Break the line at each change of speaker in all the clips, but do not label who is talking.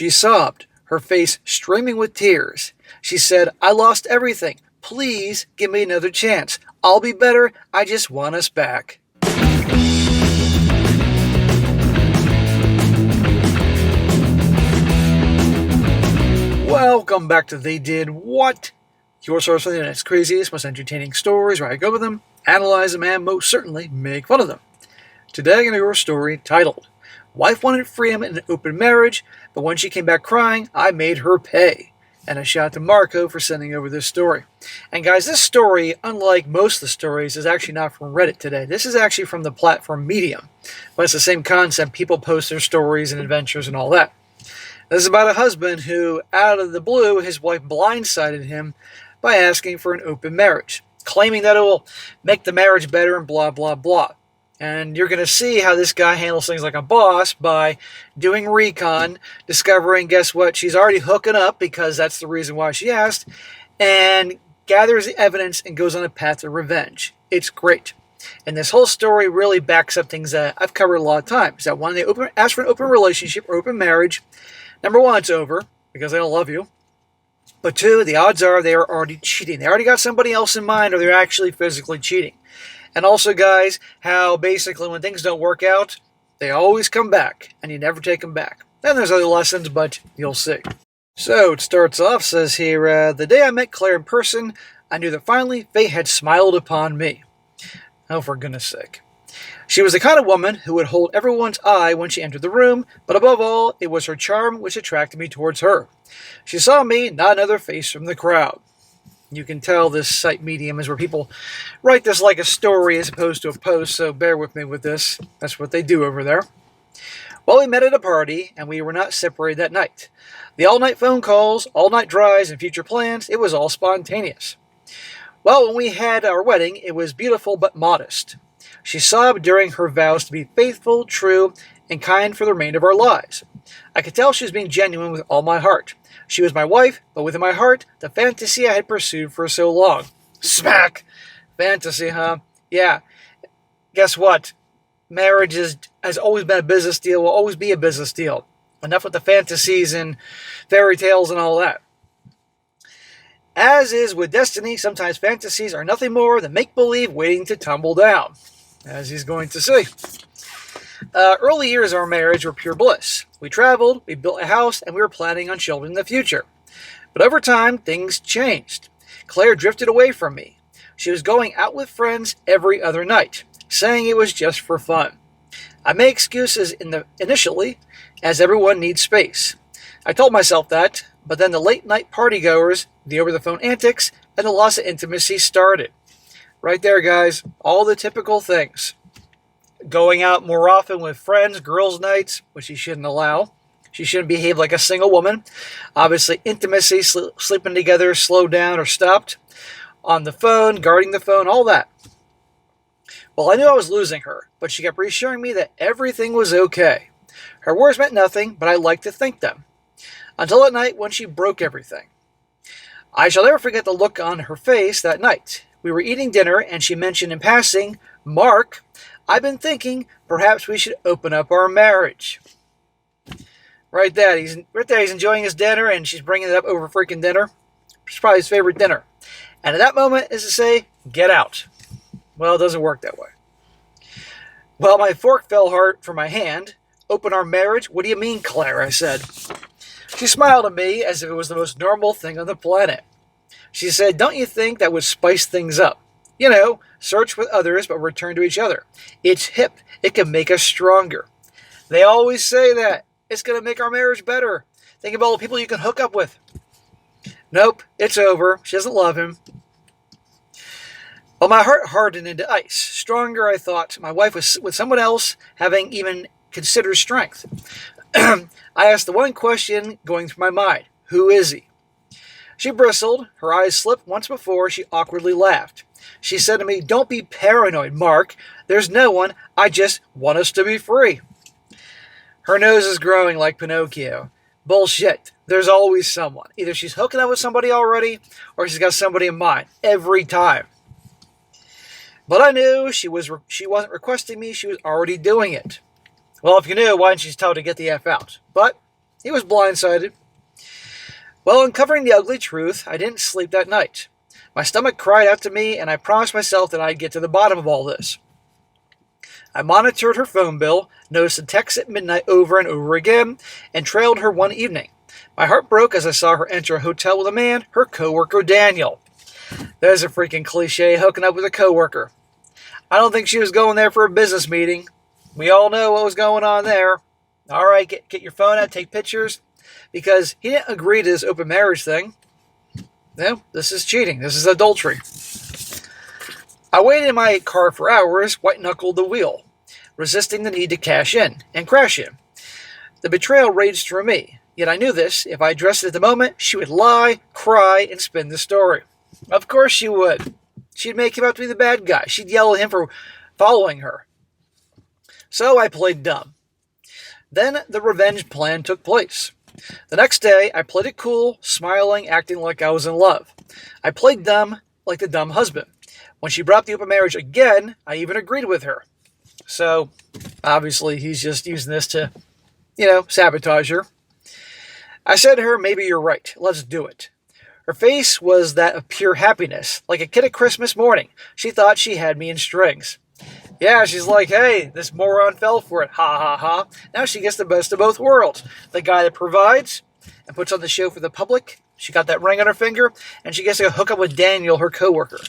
She sobbed, her face streaming with tears. She said, "I lost everything. Please give me another chance. I'll be better. I just want us back." Welcome back to They Did What? Your source for the internet's craziest, most entertaining stories, where I go over them, analyze them, and most certainly make fun of them. Today I'm going to do a story titled, "Wife Wanted Freedom in an Open Marriage, but when she came back crying, I made her pay." And a shout out to Marco for sending over this story. And guys, this story, unlike most of the stories, is actually not from Reddit today. This is actually from the platform Medium. But it's the same concept. People post their stories and adventures and all that. This is about a husband who, out of the blue, his wife blindsided him by asking for an open marriage, claiming that it will make the marriage better and blah, blah, blah. And you're going to see how this guy handles things like a boss by doing recon, discovering, guess what, she's already hooking up because that's the reason why she asked, and gathers the evidence and goes on a path of revenge. It's great. And this whole story really backs up things that I've covered a lot of times. That when they ask for an open relationship or open marriage, number one, it's over because they don't love you. But two, the odds are they are already cheating. They already got somebody else in mind, or they're actually physically cheating. And also, guys, how basically when things don't work out, they always come back, and you never take them back. Then there's other lessons, but you'll see. So it starts off, says here, "The day I met Claire in person, I knew that finally fate had smiled upon me." Oh, for goodness sake. "She was the kind of woman who would hold everyone's eye when she entered the room, but above all, it was her charm which attracted me towards her. She saw me, not another face from the crowd." You can tell this site Medium is where people write this like a story as opposed to a post, so bear with me with this. That's what they do over there. "Well, we met at a party, and we were not separated that night. The all-night phone calls, all-night drives, and future plans, it was all spontaneous. Well, when we had our wedding, it was beautiful but modest. She sobbed during her vows to be faithful, true, and kind for the remainder of our lives. I could tell she was being genuine with all my heart. She was my wife, but within my heart, the fantasy I had pursued for so long." Smack! Fantasy, huh? Yeah. Guess what? Marriage has always been a business deal, will always be a business deal. Enough with the fantasies and fairy tales and all that. "As is with destiny, sometimes fantasies are nothing more than make-believe waiting to tumble down." As he's going to see. "Early years of our marriage were pure bliss. We traveled, we built a house, and we were planning on children in the future. But over time, things changed. Claire drifted away from me. She was going out with friends every other night, saying it was just for fun. I made excuses initially, as everyone needs space. I told myself that, but then the late-night partygoers, the over-the-phone antics, and the loss of intimacy started." Right there, guys. All the typical things. Going out more often with friends, girls' nights, which she shouldn't allow. She shouldn't behave like a single woman. Obviously, intimacy, sleeping together, slowed down or stopped. On the phone, guarding the phone, all that. Well, I knew I was losing her, but she kept reassuring me that everything was okay. Her words meant nothing, but I liked to think them. Until that night when she broke everything. I shall never forget the look on her face that night. We were eating dinner, and she mentioned in passing, "Mark, I've been thinking perhaps we should open up our marriage." Right there, he's enjoying his dinner, and she's bringing it up over freaking dinner. It's probably his favorite dinner. And at that moment is to say, get out. Well, it doesn't work that way. "Well, my fork fell hard from my hand. Open our marriage? What do you mean, Claire?" I said. She smiled at me as if it was the most normal thing on the planet. She said, "Don't you think that would spice things up? You know, search with others but return to each other. It's hip. It can make us stronger. They always say that. It's going to make our marriage better. Think of all the people you can hook up with." Nope, it's over. She doesn't love him. Well, my heart hardened into ice. Stronger, I thought. My wife was with someone else, having even considered strength. I asked the one question going through my mind. Who is he? She bristled. Her eyes slipped once before she awkwardly laughed. She said to me, "Don't be paranoid, Mark. There's no one. I just want us to be free." Her nose is growing like Pinocchio. Bullshit. There's always someone. Either she's hooking up with somebody already, or she's got somebody in mind. Every time. But I knew she wasn't requesting me. She was already doing it. Well, if you knew, why didn't you tell her to get the F out? But He was blindsided. Well, uncovering the ugly truth, I didn't sleep that night. My stomach cried out to me, and I promised myself that I'd get to the bottom of all this. I monitored her phone bill, noticed the texts at midnight over and over again, and trailed her one evening. My heart broke as I saw her enter a hotel with a man, her coworker Daniel. There's a freaking cliche, hooking up with a coworker. I don't think she was going there for a business meeting. We all know what was going on there. All right, get your phone out, take pictures, because he didn't agree to this open marriage thing. No, this is cheating. This is adultery. I waited in my car for hours, white-knuckled the wheel, resisting the need to cash in and crash in. The betrayal raged through me, yet I knew this. If I addressed it at the moment, she would lie, cry, and spin the story. Of course she would. She'd make him out to be the bad guy. She'd yell at him for following her. So I played dumb. Then the revenge plan took place. The next day, I played it cool, smiling, acting like I was in love. I played dumb like the dumb husband. When she brought up the open marriage again, I even agreed with her. So, obviously, he's just using this to, sabotage her. I said to her, maybe you're right. Let's do it. Her face was that of pure happiness, like a kid at Christmas morning. She thought she had me in strings. Yeah, she's like, hey, this moron fell for it. Ha, ha, ha. Now she gets the best of both worlds. The guy that provides and puts on the show for the public. She got that ring on her finger, and she gets to hook up with Daniel, her coworker.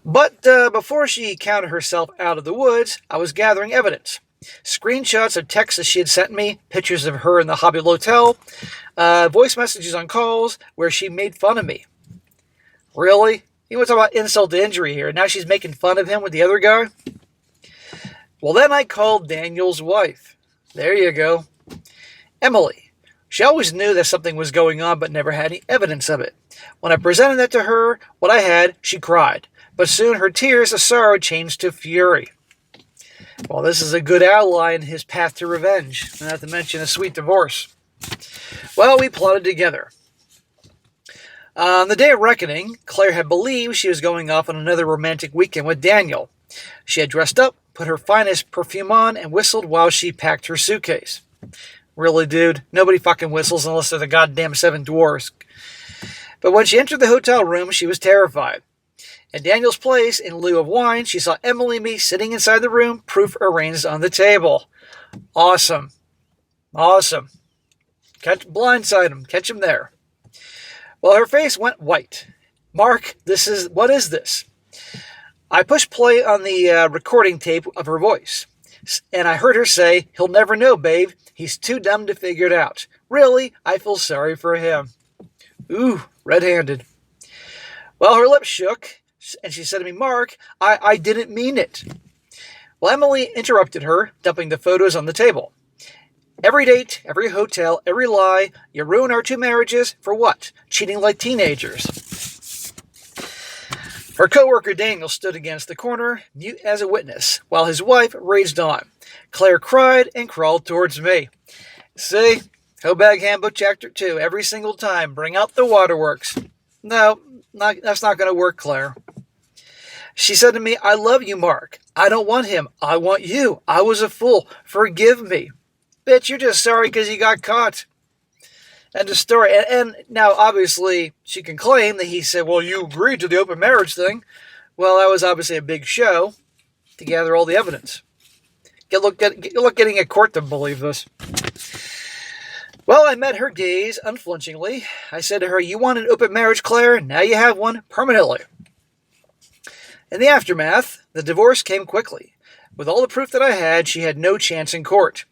But before she counted herself out of the woods, I was gathering evidence. Screenshots of texts that she had sent me, pictures of her in the Hobby Hotel, voice messages on calls where she made fun of me. Really? You want to talk about insult to injury here? Now she's making fun of him with the other guy? Well, then I called Daniel's wife. There you go. Emily. She always knew that something was going on but never had any evidence of it. When I presented that to her, what I had, she cried. But soon her tears of sorrow changed to fury. Well, this is a good ally in his path to revenge, not to mention a sweet divorce. Well, we plotted together. On the day of reckoning, Claire had believed she was going off on another romantic weekend with Daniel. She had dressed up, put her finest perfume on, and whistled while she packed her suitcase. Really, dude? Nobody fucking whistles unless they're the goddamn seven dwarfs. But when she entered the hotel room, she was terrified. At Daniel's place, in lieu of wine, she saw Emily and me sitting inside the room, proof arranged on the table. Awesome. Awesome. Blindside him. Catch him there. Well, her face went white. Mark, what is this? I pushed play on the recording tape of her voice, and I heard her say, he'll never know, babe. He's too dumb to figure it out. Really, I feel sorry for him. Ooh, red-handed. Well, her lips shook, and she said to me, Mark, I didn't mean it. Well, Emily interrupted her, dumping the photos on the table. Every date, every hotel, every lie, you ruin our two marriages for what? Cheating like teenagers. Her coworker Daniel stood against the corner, mute as a witness, while his wife raged on. Claire cried and crawled towards me. See? Hobag Handbook Chapter 2. Every single time, bring out the waterworks. No, that's not going to work, Claire. She said to me, I love you, Mark. I don't want him. I want you. I was a fool. Forgive me. Bitch, you're just sorry because you got caught. End of story. And now, obviously, she can claim that he said, well, you agreed to the open marriage thing. Well, that was obviously a big show to gather all the evidence. Get look getting a court to believe this. Well, I met her gaze unflinchingly. I said to her, you want an open marriage, Claire? Now you have one permanently. In the aftermath, the divorce came quickly. With all the proof that I she had no chance in court.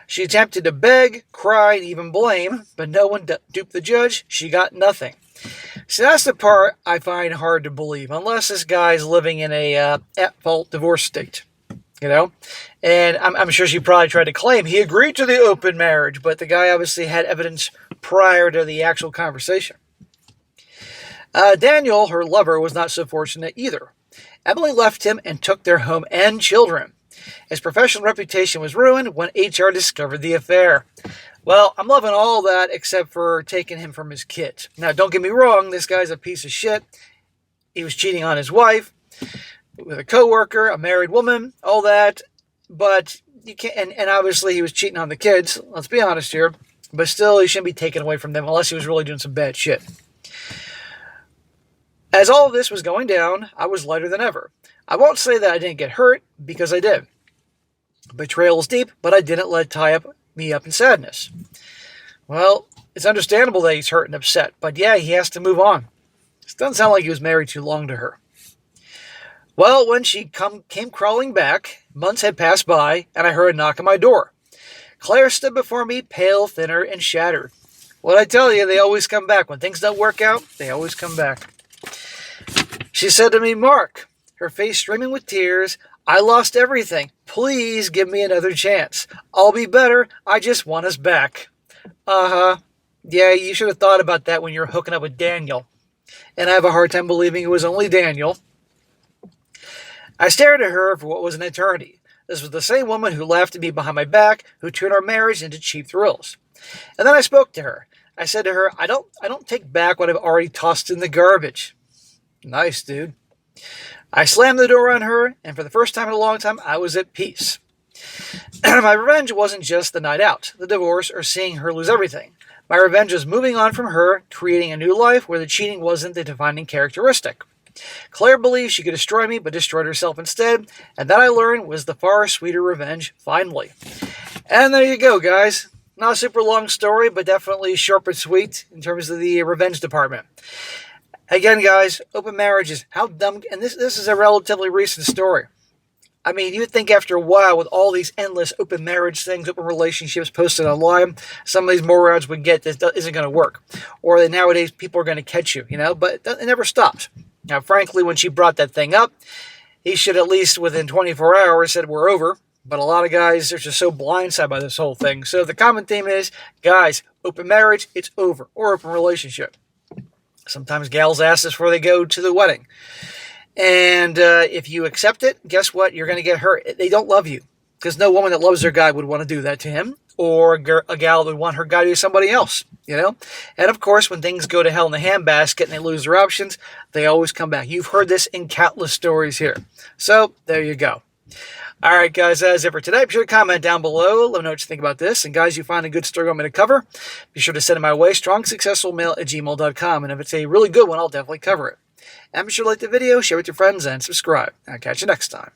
She attempted to beg, cry, and even blame, but no one duped the judge. She got nothing. So that's the part I find hard to believe, unless this guy's living in a at-fault divorce state. And I'm sure she probably tried to claim he agreed to the open marriage, but the guy obviously had evidence prior to the actual conversation. Daniel, her lover, was not so fortunate either. Emily left him and took their home and children. His professional reputation was ruined when HR discovered the affair. Well, I'm loving all that except for taking him from his kids. Now, don't get me wrong, this guy's a piece of shit. He was cheating on his wife with a coworker, a married woman, all that. But you can't, and obviously he was cheating on the kids, let's be honest here, but still he shouldn't be taken away from them unless he was really doing some bad shit. As all of this was going down, I was lighter than ever. I won't say that I didn't get hurt, because I did. Betrayal is deep, but I didn't let it tie me up in sadness. Well, it's understandable that he's hurt and upset, but yeah, he has to move on. It doesn't sound like he was married too long to her. Well, when she came crawling back, months had passed by, and I heard a knock on my door. Claire stood before me, pale, thinner, and shattered. What I tell you, they always come back. When things don't work out, they always come back. She said to me, "Mark," her face streaming with tears, "I lost everything. Please give me another chance. I'll be better. I just want us back." Uh-huh. Yeah, you should have thought about that when you were hooking up with Daniel. And I have a hard time believing it was only Daniel. I stared at her for what was an eternity. This was the same woman who laughed at me behind my back, who turned our marriage into cheap thrills. And then I spoke to her. I said to her, I don't take back what I've already tossed in the garbage. Nice, dude. I slammed the door on her, and for the first time in a long time, I was at peace. My revenge wasn't just the night out, the divorce, or seeing her lose everything. My revenge was moving on from her, creating a new life where the cheating wasn't the defining characteristic. Claire believed she could destroy me, but destroyed herself instead, and that I learned was the far sweeter revenge, finally. And there you go, guys. Not a super long story, but definitely short but sweet in terms of the revenge department. Again, guys, open marriages, how dumb, and this is a relatively recent story. I mean, you'd think after a while, with all these endless open marriage things, open relationships posted online, some of these morons would get this isn't going to work. Or that nowadays people are going to catch you, but it never stops. Now, frankly, when she brought that thing up, he should at least within 24 hours said we're over. But a lot of guys are just so blindsided by this whole thing. So the common theme is, guys, open marriage, it's over. Or open relationship. Sometimes gals ask this before they go to the wedding. And if you accept it, guess what? You're going to get hurt. They don't love you. Because no woman that loves their guy would want to do that to him. Or a gal would want her guy to do somebody else. And of course, when things go to hell in the handbasket and they lose their options, they always come back. You've heard this in countless stories here. So, there you go. Alright guys, that's it for today. Be sure to comment down below. Let me know what you think about this. And guys, you find a good story you want me to cover, be sure to send it my way, strongsuccessfulmale@gmail.com. And if it's a really good one, I'll definitely cover it. And be sure to like the video, share it with your friends, and subscribe. I'll catch you next time.